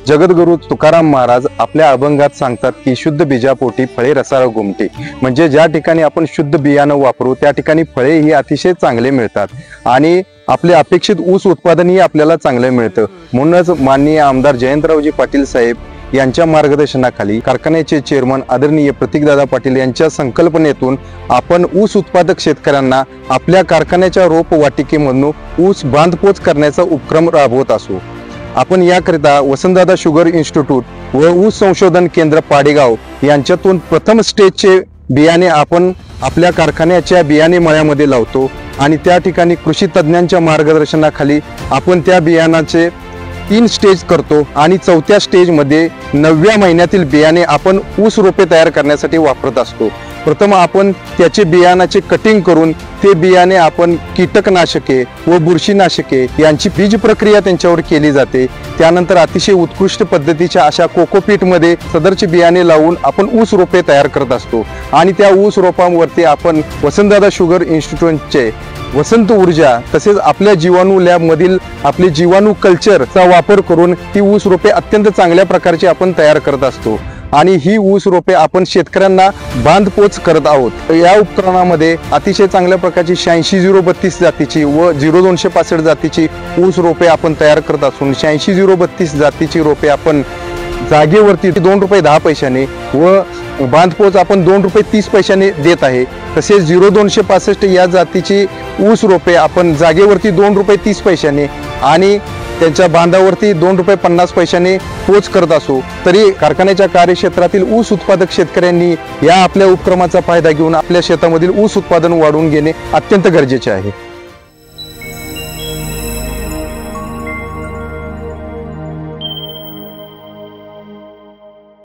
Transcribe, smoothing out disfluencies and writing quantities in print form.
जगद्गुरु तुकाराम महाराज आपल्या अभंगात सांगतात की शुद्ध बीजापोटी फळे रसाळ घुमटे, म्हणजे ज्या ठिकाणी आपण शुद्ध बियाणं वापरू त्या ठिकाणी फळे ही अतिशय चांगले मिळतात आणि आपले अपेक्षित ऊस उत्पादनही आपल्याला चांगले मिळतं। म्हणूनच माननीय आमदार जयंतरावजी पाटील साहेब यांच्या मार्गदर्शनाखाली कारखान्याचे चेअरमन आदरणीय प्रतीकदादा पाटील यांच्या संकल्पनेतून आपण ऊस उत्पादक शेतकऱ्यांना आपल्या कारखान्याच्या रोप वाटिकेमधून ऊस बांधपोच करण्याचा उपक्रम राबवत असू। आपण याकरिता वसंतदादा शुगर इन्स्टिट्यूट व ऊस संशोधन केंद्र पाडेगाव यांच्यातून प्रथम स्टेजचे बियाणे आपण आपल्या कारखान्याच्या बियाणे मळ्यामध्ये लावतो आणि त्या ठिकाणी कृषी तज्ञांच्या मार्गदर्शनाखाली आपण त्या बियाणाचे 3 स्टेज करतो आणि 4थ्या स्टेजमध्ये 9व्या महिन्यातील बियाणे आपण ऊस रोपे तयार करण्यासाठी वापरत असतो। प्रथम आपण त्याचे बियाणाचे कटिंग करून ते बियाणे आपण कीटकनाशके व बुरशीनाशके यांची बीज प्रक्रिया त्यांच्यावर केली जाते। त्यानंतर अतिशय उत्कृष्ट पद्धतीच्या अशा कोकोपीटमध्ये सदरचे बियाणे लावून आपण ऊस रोपे तयार करत असतो आणि त्या ऊस रोपांवरती आपण वसंतदादा शुगर इन्स्टिट्यूटचे वसंत ऊर्जा तसेच आपल्या जीवाणू लॅब मधील आपले जीवाणू कल्चरचा वापर करून ही ऊस रोपे अत्यंत चांगल्या प्रकारची आपण तयार करत असतो आणि ही ऊस रोपे आपण शेतकऱ्यांना बांधपोच करत आहोत। या उपकरणामध्ये अतिशय चांगल्या प्रकारची 86-032 जातीची व 0265 जातीची ऊस रोपे आपण तयार करत असून 86-032 जातीची रोपे आपण जागेवरती ₹2.10 व बांधपोच आपण ₹2.30 देत आहे। तसेच 0265 या जातीची ऊस रोपे आपण जागेवरती ₹2.30 आणि त्यांच्या बांधावरती ₹2.50 पोच करत असो। तरी कारखान्याच्या कार्यक्षेत्रातील ऊस उत्पादक शेतकऱ्यांनी या आपल्या उपक्रमाचा फायदा घेऊन आपल्या शेतामधील ऊस उत्पादन वाढवून घेणे अत्यंत गरजेचे आहे।